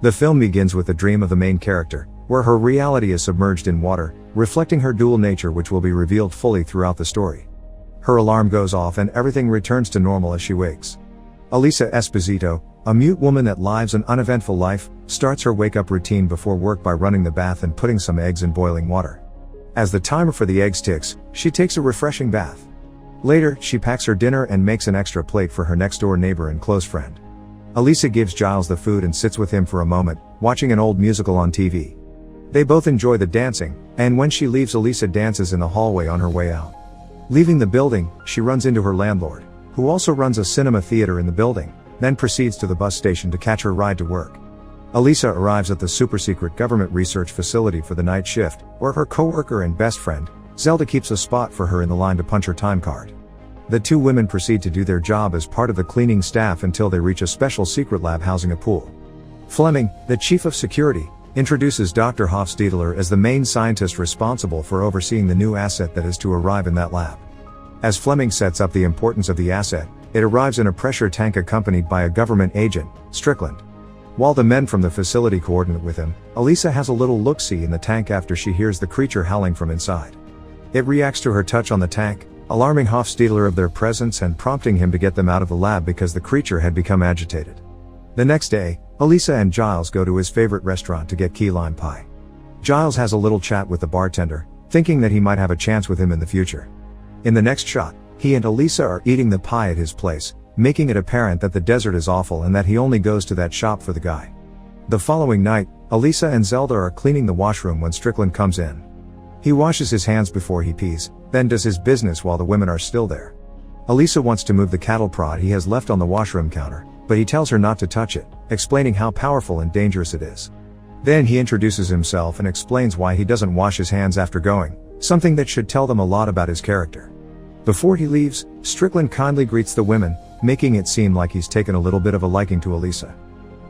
The film begins with the dream of the main character, where her reality is submerged in water, reflecting her dual nature, which will be revealed fully throughout the story. Her alarm goes off and everything returns to normal as she wakes. Elisa Esposito, a mute woman that lives an uneventful life, starts her wake-up routine before work by running the bath and putting some eggs in boiling water. As the timer for the eggs ticks, she takes a refreshing bath. Later, she packs her dinner and makes an extra plate for her next-door neighbor and close friend. Elisa gives Giles the food and sits with him for a moment, watching an old musical on TV. They both enjoy the dancing, and when she leaves, Elisa dances in the hallway on her way out. Leaving the building, she runs into her landlord, who also runs a cinema theater in the building, then proceeds to the bus station to catch her ride to work. Elisa arrives at the super-secret government research facility for the night shift, where her co-worker and best friend, Zelda, keeps a spot for her in the line to punch her time card. The two women proceed to do their job as part of the cleaning staff until they reach a special secret lab housing a pool. Fleming, the chief of security, introduces Dr. Hofstadler as the main scientist responsible for overseeing the new asset that is to arrive in that lab. As Fleming sets up the importance of the asset, it arrives in a pressure tank accompanied by a government agent, Strickland. While the men from the facility coordinate with him, Elisa has a little look-see in the tank after she hears the creature howling from inside. It reacts to her touch on the tank, alarming Hofstadler of their presence and prompting him to get them out of the lab because the creature had become agitated. The next day, Elisa and Giles go to his favorite restaurant to get key lime pie. Giles has a little chat with the bartender, thinking that he might have a chance with him in the future. In the next shot, he and Elisa are eating the pie at his place, making it apparent that the desert is awful and that he only goes to that shop for the guy. The following night, Elisa and Zelda are cleaning the washroom when Strickland comes in. He washes his hands before he pees, then does his business while the women are still there. Elisa wants to move the cattle prod he has left on the washroom counter, but he tells her not to touch it, explaining how powerful and dangerous it is. Then he introduces himself and explains why he doesn't wash his hands after going, something that should tell them a lot about his character. Before he leaves, Strickland kindly greets the women, making it seem like he's taken a little bit of a liking to Elisa.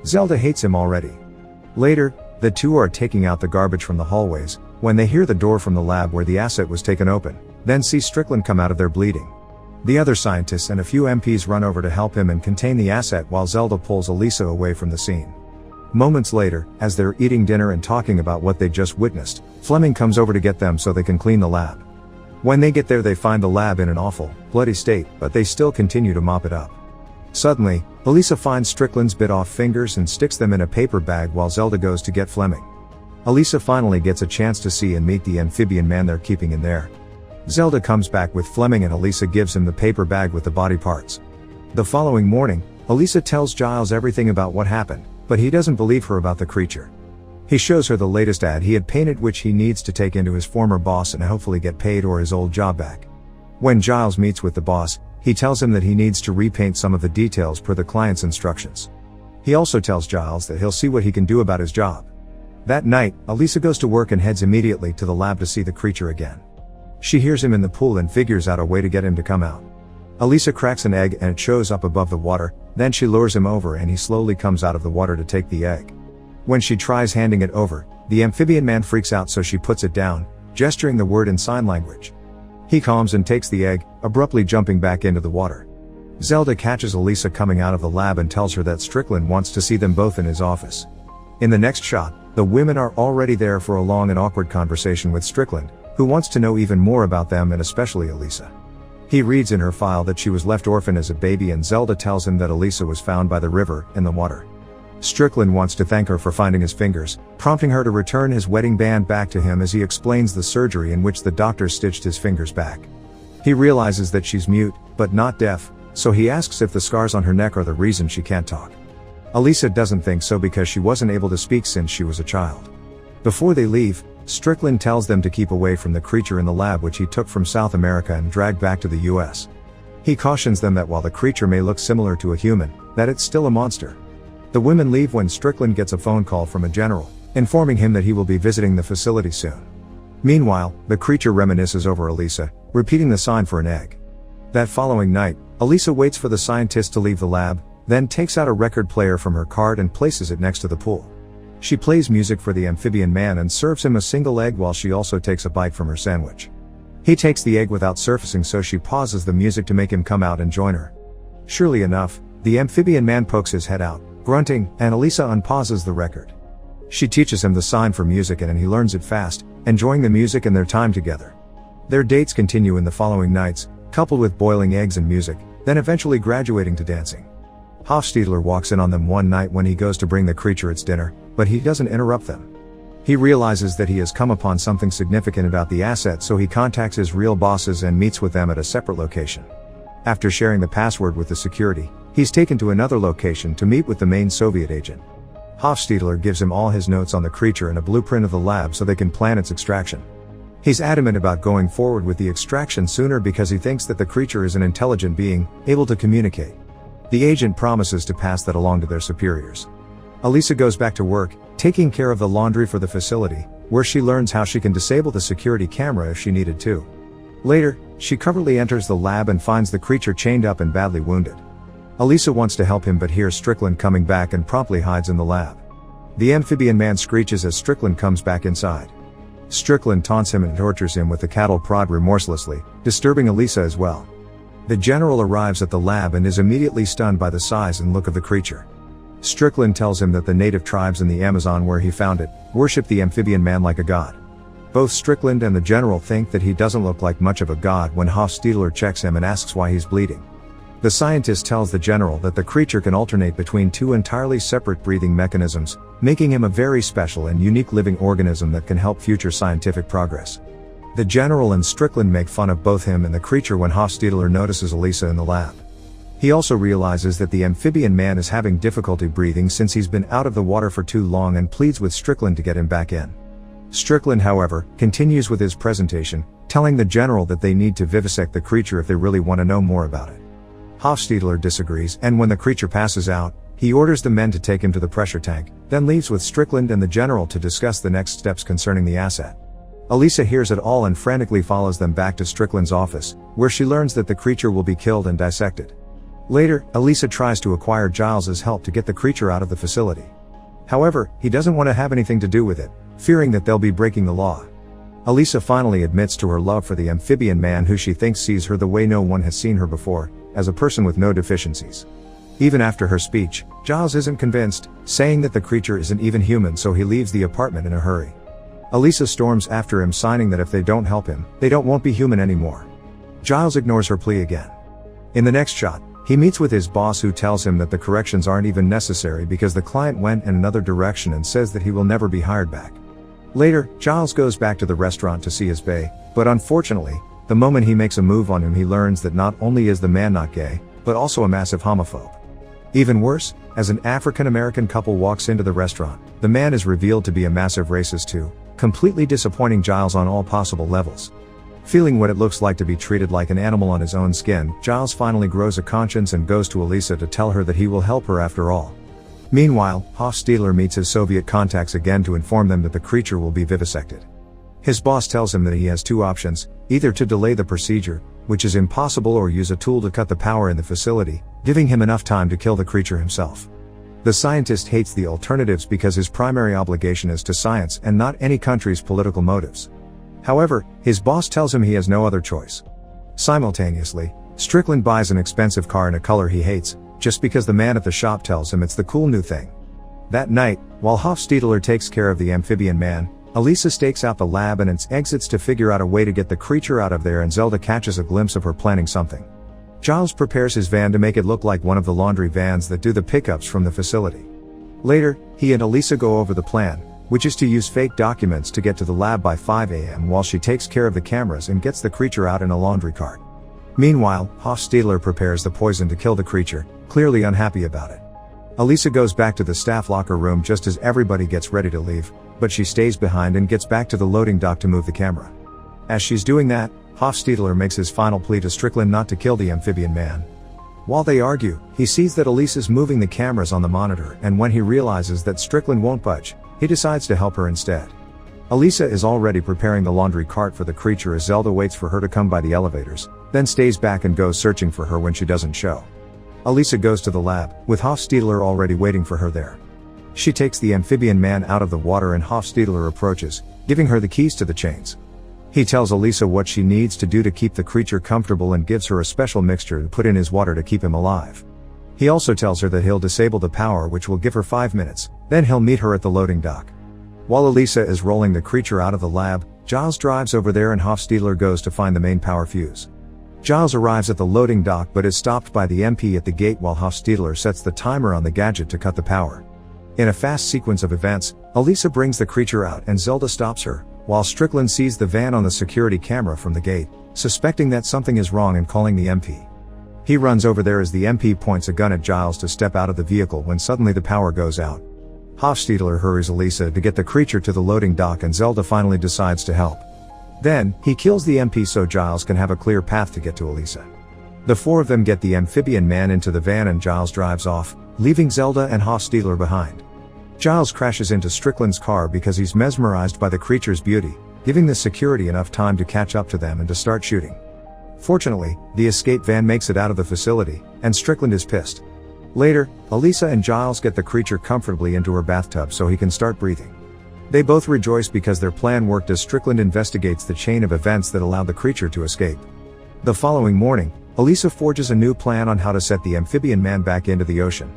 Zelda hates him already. Later, the two are taking out the garbage from the hallways, when they hear the door from the lab where the asset was taken open, then see Strickland come out of there bleeding. The other scientists and a few MPs run over to help him and contain the asset while Zelda pulls Elisa away from the scene. Moments later, as they're eating dinner and talking about what they just witnessed, Fleming comes over to get them so they can clean the lab. When they get there, they find the lab in an awful, bloody state, but they still continue to mop it up. Suddenly, Elisa finds Strickland's bit off fingers and sticks them in a paper bag while Zelda goes to get Fleming. Elisa finally gets a chance to see and meet the amphibian man they're keeping in there. Zelda comes back with Fleming and Elisa gives him the paper bag with the body parts. The following morning, Elisa tells Giles everything about what happened, but he doesn't believe her about the creature. He shows her the latest ad he had painted, which he needs to take into his former boss and hopefully get paid or his old job back. When Giles meets with the boss, he tells him that he needs to repaint some of the details per the client's instructions. He also tells Giles that he'll see what he can do about his job. That night, Elisa goes to work and heads immediately to the lab to see the creature again. She hears him in the pool and figures out a way to get him to come out. Elisa cracks an egg and it shows up above the water, then she lures him over and he slowly comes out of the water to take the egg. When she tries handing it over, the amphibian man freaks out, so she puts it down, gesturing the word in sign language. He calms and takes the egg, abruptly jumping back into the water. Zelda catches Elisa coming out of the lab and tells her that Strickland wants to see them both in his office. In the next shot, the women are already there for a long and awkward conversation with Strickland, who wants to know even more about them and especially Elisa. He reads in her file that she was left orphaned as a baby, and Zelda tells him that Elisa was found by the river, in the water. Strickland wants to thank her for finding his fingers, prompting her to return his wedding band back to him as he explains the surgery in which the doctor stitched his fingers back. He realizes that she's mute, but not deaf, so he asks if the scars on her neck are the reason she can't talk. Elisa doesn't think so because she wasn't able to speak since she was a child. Before they leave, Strickland tells them to keep away from the creature in the lab, which he took from South America and dragged back to the US. He cautions them that while the creature may look similar to a human, that it's still a monster. The women leave when Strickland gets a phone call from a general, informing him that he will be visiting the facility soon. Meanwhile, the creature reminisces over Elisa, repeating the sign for an egg. That following night, Elisa waits for the scientist to leave the lab, then takes out a record player from her cart and places it next to the pool. She plays music for the amphibian man and serves him a single egg while she also takes a bite from her sandwich. He takes the egg without surfacing, so she pauses the music to make him come out and join her. Surely enough, the amphibian man pokes his head out, Grunting, and Elisa unpauses the record. She teaches him the sign for music and he learns it fast, enjoying the music and their time together. Their dates continue in the following nights, coupled with boiling eggs and music, then eventually graduating to dancing. Hofstadler walks in on them one night when he goes to bring the creature its dinner, but he doesn't interrupt them. He realizes that he has come upon something significant about the asset, so he contacts his real bosses and meets with them at a separate location. After sharing the password with the security, he's taken to another location to meet with the main Soviet agent. Hofstadler gives him all his notes on the creature and a blueprint of the lab so they can plan its extraction. He's adamant about going forward with the extraction sooner because he thinks that the creature is an intelligent being, able to communicate. The agent promises to pass that along to their superiors. Elisa goes back to work, taking care of the laundry for the facility, where she learns how she can disable the security camera if she needed to. Later, she covertly enters the lab and finds the creature chained up and badly wounded. Elisa wants to help him but hears Strickland coming back and promptly hides in the lab. The amphibian man screeches as Strickland comes back inside. Strickland taunts him and tortures him with the cattle prod remorselessly, disturbing Elisa as well. The general arrives at the lab and is immediately stunned by the size and look of the creature. Strickland tells him that the native tribes in the Amazon where he found it, worship the amphibian man like a god. Both Strickland and the general think that he doesn't look like much of a god when Hofstadler checks him and asks why he's bleeding. The scientist tells the general that the creature can alternate between two entirely separate breathing mechanisms, making him a very special and unique living organism that can help future scientific progress. The general and Strickland make fun of both him and the creature when Hofstadler notices Elisa in the lab. He also realizes that the amphibian man is having difficulty breathing since he's been out of the water for too long and pleads with Strickland to get him back in. Strickland, however, continues with his presentation, telling the general that they need to vivisect the creature if they really want to know more about it. Hofstadler disagrees, and when the creature passes out, he orders the men to take him to the pressure tank, then leaves with Strickland and the general to discuss the next steps concerning the asset. Elisa hears it all and frantically follows them back to Strickland's office, where she learns that the creature will be killed and dissected. Later, Elisa tries to acquire Giles's help to get the creature out of the facility. However, he doesn't want to have anything to do with it, fearing that they'll be breaking the law. Elisa finally admits to her love for the amphibian man who she thinks sees her the way no one has seen her before, as a person with no deficiencies. Even after her speech, Giles isn't convinced, saying that the creature isn't even human, so he leaves the apartment in a hurry. Elisa storms after him, signing that if they don't help him, they won't be human anymore. Giles ignores her plea again. In the next shot, he meets with his boss who tells him that the corrections aren't even necessary because the client went in another direction and says that he will never be hired back. Later, Giles goes back to the restaurant to see his bae, but unfortunately, the moment he makes a move on him he learns that not only is the man not gay, but also a massive homophobe. Even worse, as an African-American couple walks into the restaurant, the man is revealed to be a massive racist too, completely disappointing Giles on all possible levels. Feeling what it looks like to be treated like an animal on his own skin, Giles finally grows a conscience and goes to Elisa to tell her that he will help her after all. Meanwhile, Hofstadler meets his Soviet contacts again to inform them that the creature will be vivisected. His boss tells him that he has two options, either to delay the procedure, which is impossible, or use a tool to cut the power in the facility, giving him enough time to kill the creature himself. The scientist hates the alternatives because his primary obligation is to science and not any country's political motives. However, his boss tells him he has no other choice. Simultaneously, Strickland buys an expensive car in a color he hates, just because the man at the shop tells him it's the cool new thing. That night, while Hofstadler takes care of the amphibian man, Elisa stakes out the lab and its exits to figure out a way to get the creature out of there, and Zelda catches a glimpse of her planning something. Giles prepares his van to make it look like one of the laundry vans that do the pickups from the facility. Later, he and Elisa go over the plan, which is to use fake documents to get to the lab by 5 a.m. while she takes care of the cameras and gets the creature out in a laundry cart. Meanwhile, Hofstadler prepares the poison to kill the creature, clearly unhappy about it. Elisa goes back to the staff locker room just as everybody gets ready to leave, but she stays behind and gets back to the loading dock to move the camera. As she's doing that, Hofstadler makes his final plea to Strickland not to kill the amphibian man. While they argue, he sees that Elisa's moving the cameras on the monitor, and when he realizes that Strickland won't budge, he decides to help her instead. Elisa is already preparing the laundry cart for the creature as Zelda waits for her to come by the elevators, then stays back and goes searching for her when she doesn't show. Elisa goes to the lab, with Hofstadler already waiting for her there. She takes the amphibian man out of the water and Hofstadler approaches, giving her the keys to the chains. He tells Elisa what she needs to do to keep the creature comfortable and gives her a special mixture to put in his water to keep him alive. He also tells her that he'll disable the power, which will give her 5 minutes, then he'll meet her at the loading dock. While Elisa is rolling the creature out of the lab, Giles drives over there and Hofstadler goes to find the main power fuse. Giles arrives at the loading dock but is stopped by the MP at the gate while Hofstadler sets the timer on the gadget to cut the power. In a fast sequence of events, Elisa brings the creature out and Zelda stops her, while Strickland sees the van on the security camera from the gate, suspecting that something is wrong and calling the MP. He runs over there as the MP points a gun at Giles to step out of the vehicle when suddenly the power goes out. Hofstadler hurries Elisa to get the creature to the loading dock and Zelda finally decides to help. Then, he kills the MP so Giles can have a clear path to get to Elisa. The four of them get the amphibian man into the van and Giles drives off, leaving Zelda and Hofstadler behind. Giles crashes into Strickland's car because he's mesmerized by the creature's beauty, giving the security enough time to catch up to them and to start shooting. Fortunately, the escape van makes it out of the facility, and Strickland is pissed. Later, Elisa and Giles get the creature comfortably into her bathtub so he can start breathing. They both rejoice because their plan worked as Strickland investigates the chain of events that allowed the creature to escape. The following morning, Elisa forges a new plan on how to set the amphibian man back into the ocean.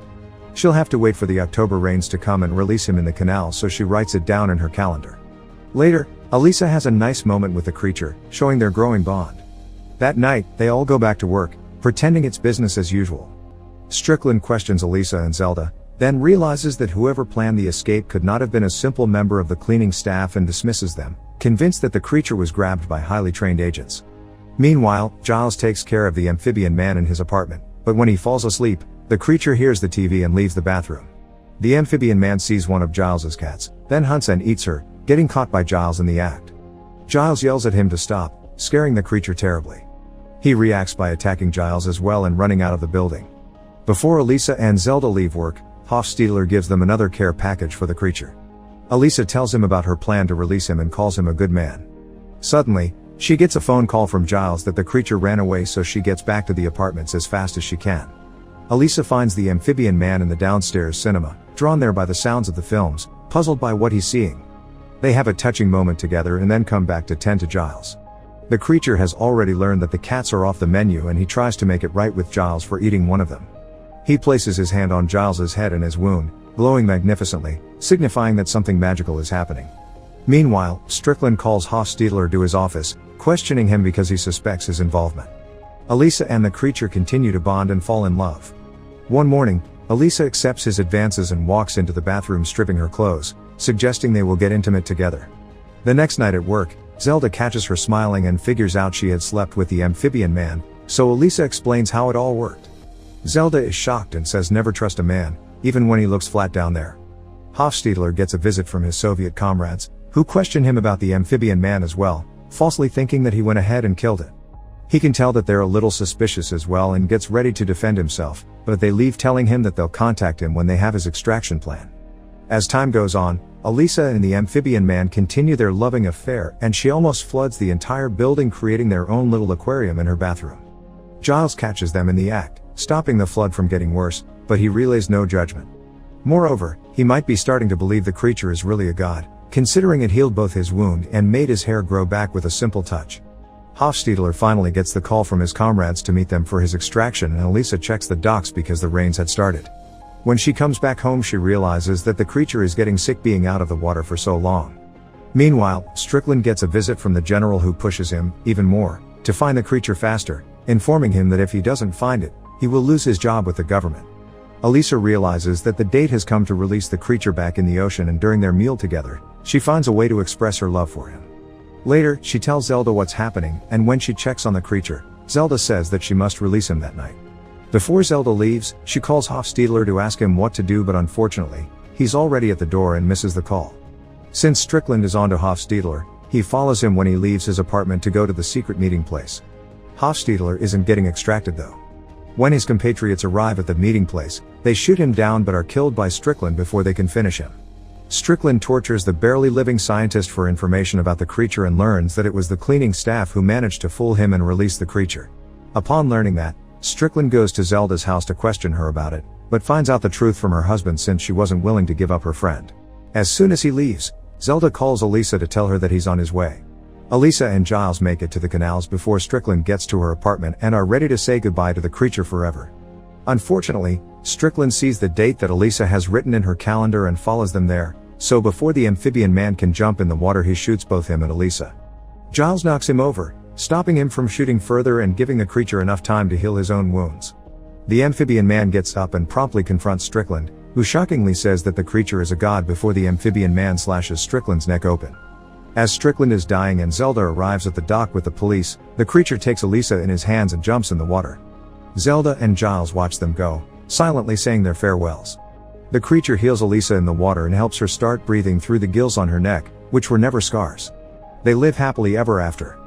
She'll have to wait for the October rains to come and release him in the canal, so she writes it down in her calendar. Later, Elisa has a nice moment with the creature, showing their growing bond. That night, they all go back to work, pretending it's business as usual. Strickland questions Elisa and Zelda, then realizes that whoever planned the escape could not have been a simple member of the cleaning staff and dismisses them, convinced that the creature was grabbed by highly trained agents. Meanwhile, Giles takes care of the amphibian man in his apartment, but when he falls asleep, the creature hears the TV and leaves the bathroom. The amphibian man sees one of Giles's cats, then hunts and eats her, getting caught by Giles in the act. Giles yells at him to stop, scaring the creature terribly. He reacts by attacking Giles as well and running out of the building. Before Elisa and Zelda leave work, Hofstadler gives them another care package for the creature. Elisa tells him about her plan to release him and calls him a good man. Suddenly, she gets a phone call from Giles that the creature ran away, so she gets back to the apartments as fast as she can. Elisa finds the amphibian man in the downstairs cinema, drawn there by the sounds of the films, puzzled by what he's seeing. They have a touching moment together and then come back to tend to Giles. The creature has already learned that the cats are off the menu and he tries to make it right with Giles for eating one of them. He places his hand on Giles's head and his wound, glowing magnificently, signifying that something magical is happening. Meanwhile, Strickland calls Hofstadler to his office, questioning him because he suspects his involvement. Elisa and the creature continue to bond and fall in love. One morning, Elisa accepts his advances and walks into the bathroom stripping her clothes, suggesting they will get intimate together. The next night at work, Zelda catches her smiling and figures out she had slept with the amphibian man, so Elisa explains how it all worked. Zelda is shocked and says never trust a man, even when he looks flat down there. Hofstadler gets a visit from his Soviet comrades, who question him about the amphibian man as well, falsely thinking that he went ahead and killed it. He can tell that they're a little suspicious as well and gets ready to defend himself, but they leave telling him that they'll contact him when they have his extraction plan. As time goes on, Elisa and the amphibian man continue their loving affair and she almost floods the entire building, creating their own little aquarium in her bathroom. Giles catches them in the act, stopping the flood from getting worse, but he relays no judgment. Moreover, he might be starting to believe the creature is really a god, considering it healed both his wound and made his hair grow back with a simple touch. Hofstadler finally gets the call from his comrades to meet them for his extraction, and Elisa checks the docks because the rains had started. When she comes back home, she realizes that the creature is getting sick being out of the water for so long. Meanwhile, Strickland gets a visit from the general, who pushes him, even more, to find the creature faster, informing him that if he doesn't find it, he will lose his job with the government. Elisa realizes that the date has come to release the creature back in the ocean, and during their meal together, she finds a way to express her love for him. Later, she tells Zelda what's happening, and when she checks on the creature, Zelda says that she must release him that night. Before Zelda leaves, she calls Hofstadler to ask him what to do, but unfortunately, he's already at the door and misses the call. Since Strickland is on to Hofstadler, he follows him when he leaves his apartment to go to the secret meeting place. Hofstadler isn't getting extracted though. When his compatriots arrive at the meeting place, they shoot him down but are killed by Strickland before they can finish him. Strickland tortures the barely living scientist for information about the creature and learns that it was the cleaning staff who managed to fool him and release the creature. Upon learning that, Strickland goes to Zelda's house to question her about it, but finds out the truth from her husband since she wasn't willing to give up her friend. As soon as he leaves, Zelda calls Elisa to tell her that he's on his way. Elisa and Giles make it to the canals before Strickland gets to her apartment and are ready to say goodbye to the creature forever. Unfortunately, Strickland sees the date that Elisa has written in her calendar and follows them there, so before the amphibian man can jump in the water he shoots both him and Elisa. Giles knocks him over, stopping him from shooting further and giving the creature enough time to heal his own wounds. The amphibian man gets up and promptly confronts Strickland, who shockingly says that the creature is a god before the amphibian man slashes Strickland's neck open. As Strickland is dying and Zelda arrives at the dock with the police, the creature takes Elisa in his hands and jumps in the water. Zelda and Giles watch them go, silently saying their farewells. The creature heals Elisa in the water and helps her start breathing through the gills on her neck, which were never scars. They live happily ever after.